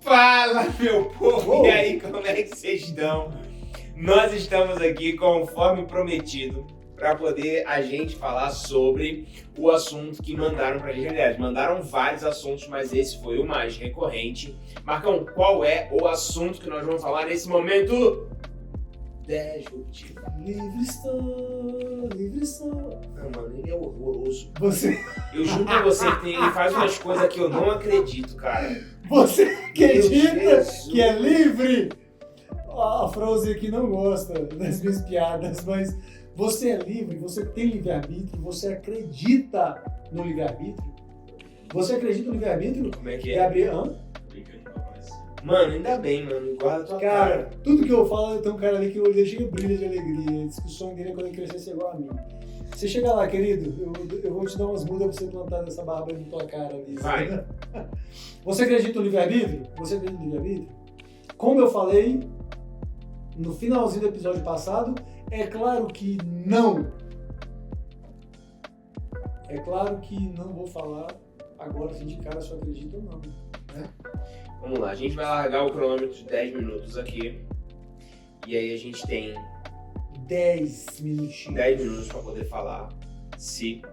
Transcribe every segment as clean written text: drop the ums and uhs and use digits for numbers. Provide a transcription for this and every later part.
Fala, meu povo! E aí, como é que vocês estão? Nós estamos aqui, conforme prometido, para poder a gente falar sobre o assunto que mandaram pra gente. Aliás, mandaram vários assuntos, mas esse foi o mais recorrente. Marcão, qual é o assunto que nós vamos falar nesse momento? Disruptivo. Livre estou. Não, mano, ele é horroroso. Eu juro pra você que ele faz umas coisas que eu não acredito, cara. Você acredita Jesus. que é livre? A Frozen aqui não gosta das minhas piadas, mas você é livre, você tem livre-arbítrio, você acredita no livre-arbítrio? Você acredita no livre-arbítrio? Como é que é? Gabriel? Mano, ainda bem, mano. Guarda tua Cara, tudo que eu falo, tem um cara ali que eu deixei brilha de alegria. Diz que o sonho dele é quando ele crescer ser igual a mim. Você chega lá, querido, eu vou te dar umas mudas pra você plantar nessa barba na tua cara ali. Vai. Você acredita no livre-arbítrio? Você acredita no livre-arbítrio? Como eu falei no finalzinho do episódio passado, é claro que não. É claro que não vou falar agora assim de cara se eu acredito ou não. Né? Vamos lá, a gente vai largar o cronômetro de 10 minutos aqui. E aí a gente tem 10 minutinhos. 10 minutos para poder falar se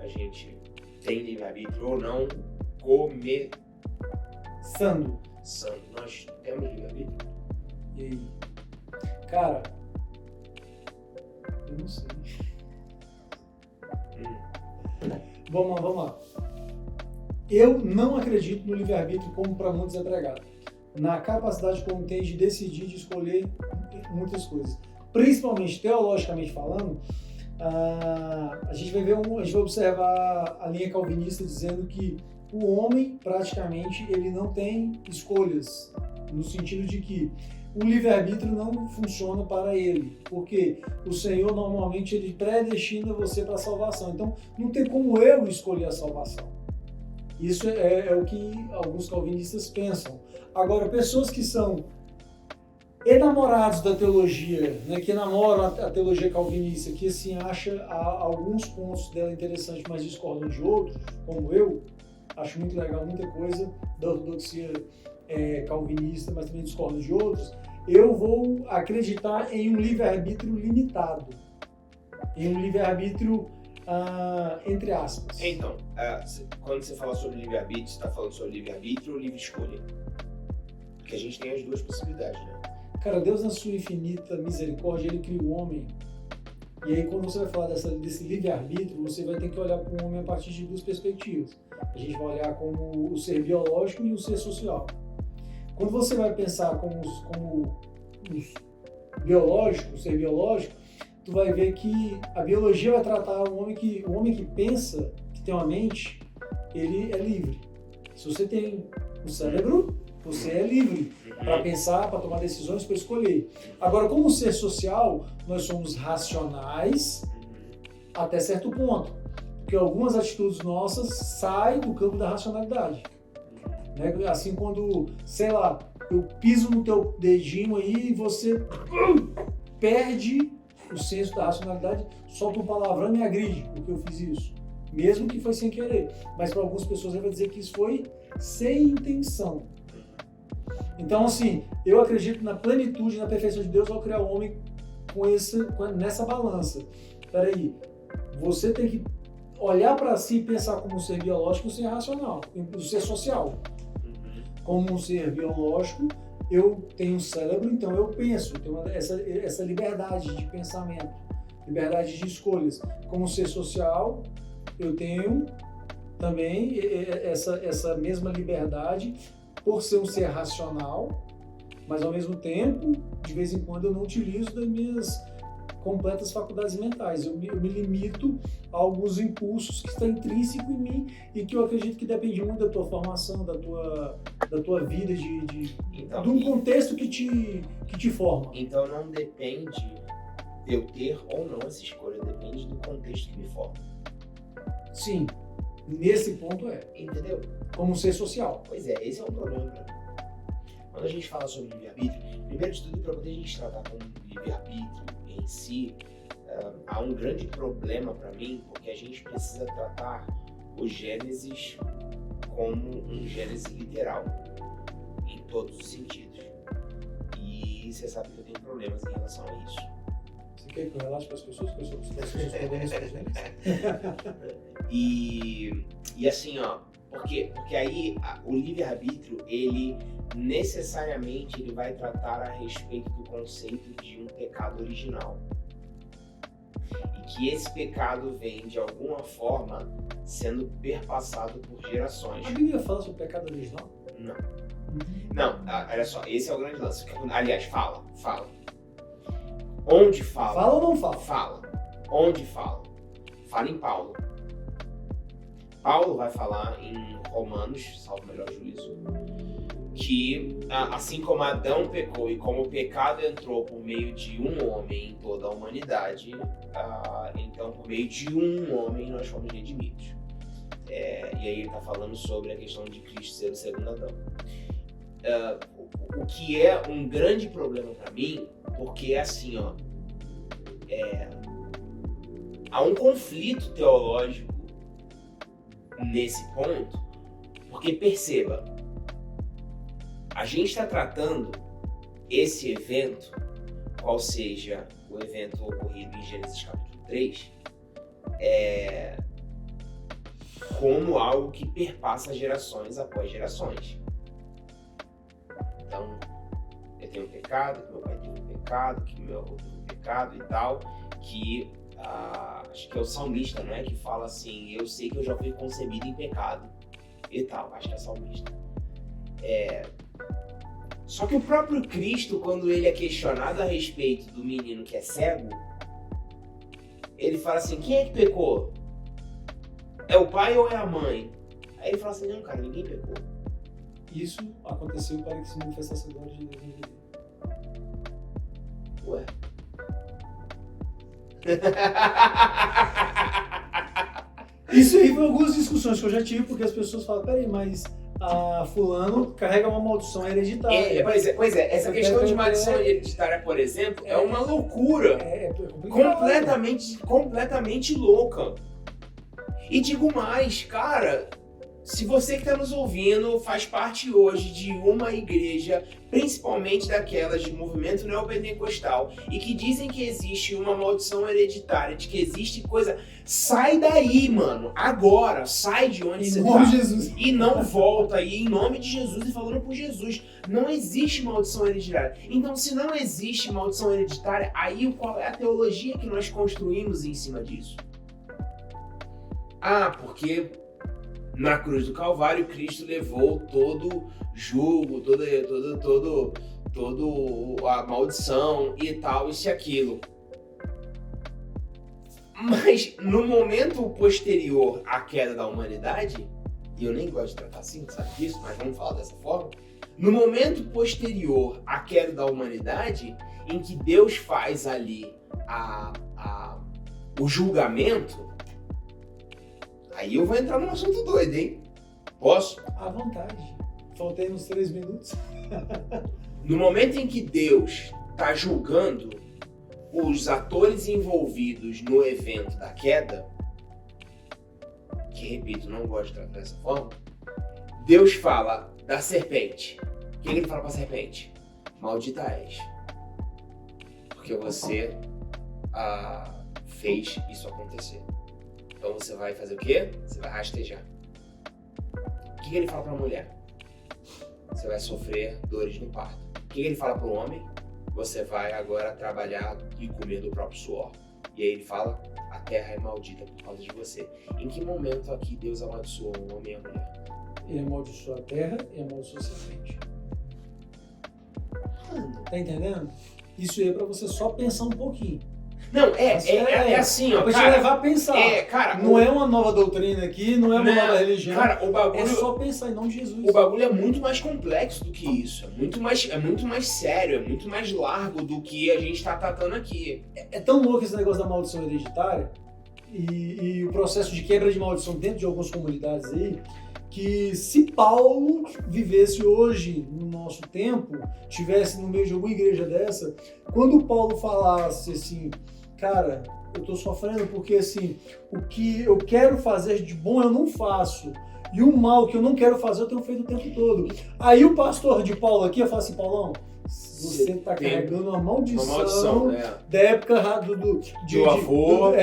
a gente tem livre-arbítrio ou não. Sando. Nós temos livre-arbítrio? E aí? Cara, eu não sei. Vamos lá. Eu não acredito no livre-arbítrio como para muitos é pregado. Na capacidade como tem de decidir, de escolher muitas coisas. Principalmente teologicamente falando, a gente vai observar a linha calvinista dizendo que o homem praticamente ele não tem escolhas, no sentido de que o livre-arbítrio não funciona para ele, porque o Senhor normalmente ele predestina você para a salvação. Então não tem como eu escolher a salvação. Isso é o que alguns calvinistas pensam. Agora, pessoas que são enamorados da teologia, né, que namoram a teologia calvinista, que assim, acha alguns pontos dela interessantes, mas discordam de outros, como eu, acho muito legal muita coisa da ortodoxia calvinista, mas também discordo de outros, eu vou acreditar em um livre-arbítrio limitado, em um livre-arbítrio entre aspas. Então, quando você fala sobre livre-arbítrio, você está falando sobre livre-arbítrio ou livre-escolha? Porque a gente tem as duas possibilidades, né? Cara, Deus na sua infinita misericórdia, Ele cria o homem. E aí quando você vai falar desse livre-arbítrio, você vai ter que olhar para o homem a partir de duas perspectivas. A gente vai olhar como o ser biológico e o ser social. Quando você vai pensar como biológico, o ser biológico, tu vai ver que a biologia vai tratar o homem que pensa, que tem uma mente, ele é livre. Se você tem um cérebro, você é livre para pensar, para tomar decisões, para escolher. Agora, como ser social, nós somos racionais até certo ponto, porque algumas atitudes nossas saem do campo da racionalidade. Né? Assim, quando, sei lá, eu piso no teu dedinho aí e você perde o senso da racionalidade, solta um palavrão e me agride porque eu fiz isso. Mesmo que foi sem querer. Mas para algumas pessoas ele vai dizer que isso foi sem intenção. Então, assim, eu acredito na plenitude, na perfeição de Deus ao criar o homem nessa balança. Peraí, você tem que olhar para si e pensar como um ser biológico e um ser racional, um ser social. Como um ser biológico, eu tenho um cérebro, então eu penso, eu tenho essa liberdade de pensamento, liberdade de escolhas. Como um ser social, eu tenho também essa mesma liberdade por ser um ser racional, mas ao mesmo tempo, de vez em quando, eu não utilizo das minhas completas faculdades mentais. Eu me limito a alguns impulsos que estão intrínsecos em mim e que eu acredito que depende muito da tua formação, da tua vida, Então, de um contexto que te forma. Então não depende de eu ter ou não essa escolha, depende do contexto que me forma. Sim, nesse ponto é. Entendeu? Como um ser social. Pois é, esse é um problema pra mim. Quando a gente fala sobre livre-arbítrio, primeiro de tudo, para poder a gente tratar como livre-arbítrio em si, há um grande problema para mim, porque a gente precisa tratar o Gênesis como um Gênesis literal. em todos os sentidos. E você sabe que eu tenho problemas em relação a isso. Você quer que eu relaxe para as pessoas? Que eu sou as pessoas problemas com eles? E assim, ó, porque aí o livre-arbítrio, ele necessariamente ele vai tratar a respeito do conceito de um pecado original. E que esse pecado vem, de alguma forma, sendo perpassado por gerações. A Bíblia fala sobre o pecado original? Não. Não, olha só, esse é o grande lance. Aliás, fala. Onde fala? Fala ou não fala? Fala. Onde fala? Fala em Paulo. Paulo vai falar em Romanos, salvo o melhor juízo, que assim como Adão pecou e como o pecado entrou por meio de um homem em toda a humanidade, então por meio de um homem nós fomos redimidos. E aí ele está falando sobre a questão de Cristo ser o segundo Adão. O que é um grande problema para mim, porque assim, ó, há um conflito teológico nesse ponto, porque perceba, a gente está tratando esse evento, qual seja o evento ocorrido em Gênesis capítulo 3, como algo que perpassa gerações após gerações. Então, eu tenho um pecado, que meu pai teve um pecado, que meu avô teve um pecado e tal, que acho que é o salmista, né, que fala assim, eu sei que eu já fui concebido em pecado e tal, acho que é salmista. Só que o próprio Cristo, quando ele é questionado a respeito do menino que é cego, ele fala assim, quem é que pecou? É o pai ou é a mãe? Aí ele fala assim, não, cara, ninguém pecou. Isso aconteceu para que se manifestasse a glória de Deus em vida. Ué? Isso aí foi algumas discussões que eu já tive, porque as pessoas falam, peraí, mas fulano carrega uma maldição hereditária. Pois é, essa questão de maldição hereditária, por exemplo, é uma loucura. Completamente louca. E digo mais, cara, se você que está nos ouvindo faz parte hoje de uma igreja, principalmente daquelas de movimento neopentecostal, e que dizem que existe uma maldição hereditária, de que existe coisa, sai daí, mano, agora, sai de onde você está. Jesus. E não volta aí, em nome de Jesus e falando por Jesus. Não existe maldição hereditária. Então, se não existe maldição hereditária, aí qual é a teologia que nós construímos em cima disso? Porque na cruz do Calvário, Cristo levou todo jugo, toda a maldição e tal, isso e aquilo. Mas no momento posterior à queda da humanidade, e eu nem gosto de tratar assim, sabe disso, mas vamos falar dessa forma. No momento posterior à queda da humanidade, em que Deus faz ali o julgamento, aí eu vou entrar num assunto doido, hein? Posso? À vontade. Faltei uns 3 minutos. No momento em que Deus está julgando os atores envolvidos no evento da queda, que, repito, não gosto de tratar dessa forma, Deus fala da serpente. O que ele fala para a serpente? Maldita és. Porque você fez isso acontecer. Então você vai fazer o quê? Você vai rastejar. O que ele fala para a mulher? Você vai sofrer dores no parto. O que ele fala para o homem? Você vai agora trabalhar e comer do próprio suor. E aí ele fala, a terra é maldita por causa de você. Em que momento aqui Deus amaldiçoou o homem e a mulher? Ele amaldiçoou a terra e amaldiçoou a serpente. Tá entendendo? Isso aí é pra você só pensar um pouquinho. Não, é assim, ó, pra cara. te levar a pensar. Cara, não é uma nova doutrina aqui, não é uma nova religião. Cara, o bagulho... É só pensar em nome de Jesus. O bagulho é muito mais complexo do que isso. É muito mais sério, é muito mais largo do que a gente tá tratando aqui. É tão louco esse negócio da maldição hereditária e o processo de quebra de maldição dentro de algumas comunidades aí, que se Paulo vivesse hoje no nosso tempo, tivesse no meio de alguma igreja dessa, quando Paulo falasse assim, cara, eu tô sofrendo porque, assim, o que eu quero fazer de bom eu não faço. E o mal que eu não quero fazer eu tenho feito o tempo todo. Aí o pastor de Paulo aqui, eu falo assim, Paulão, você tá carregando uma maldição da época do avô.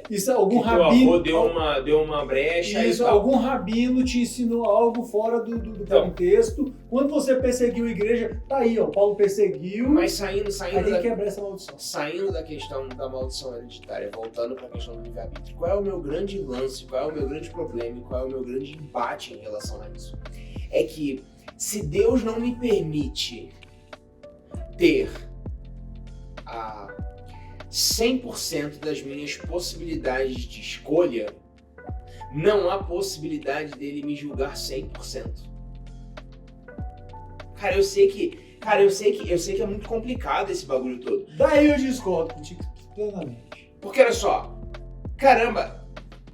Isso, algum que rabino. Teu avô deu uma brecha. Isso, e tal. algum rabino te ensinou algo fora do contexto. Quando você perseguiu a igreja, tá aí, ó. Paulo perseguiu. Mas saindo aí quebrar essa maldição. Saindo da questão da maldição hereditária, voltando para a questão do livre-arbítrio, qual é o meu grande lance, qual é o meu grande problema, qual é o meu grande embate em relação a isso? É que se Deus não me permite ter 100% das minhas possibilidades de escolha, não há possibilidade dele me julgar 100%. Cara, eu sei que é muito complicado esse bagulho todo. Daí eu discordo contigo plenamente. Porque olha só, caramba,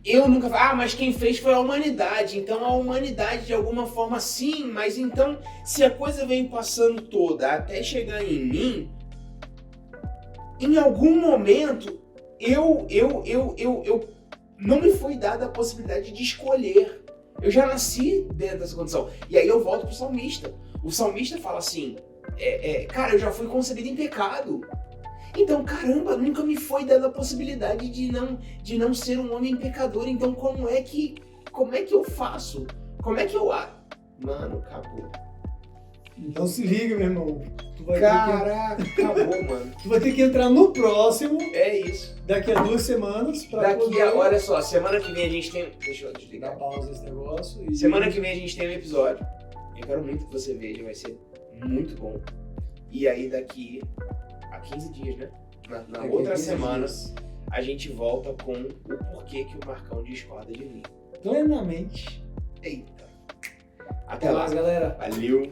eu nunca... mas quem fez foi a humanidade. Então a humanidade de alguma forma sim, mas então se a coisa vem passando toda até chegar em mim, em algum momento eu não me foi dada a possibilidade de escolher. Eu já nasci dentro dessa condição. E aí eu volto pro salmista. O salmista fala assim, cara, eu já fui concebido em pecado. Então, caramba, nunca me foi dada a possibilidade de não ser um homem pecador. Então, como é que eu faço? Como é que eu... Mano, acabou. Então se liga, meu irmão. Caraca, acabou, mano. Tu vai ter que entrar no próximo. É isso. Daqui a 2 semanas. Olha só, semana que vem a gente tem... Deixa eu desligar. Dá pausa esse negócio. Semana que vem a gente tem um episódio. Eu quero muito que você veja, vai ser muito bom. E aí daqui a 15 dias, né? Na outra semana, a gente volta com o porquê que o Marcão discorda de mim. Plenamente. Eita. Até lá, galera. Valeu.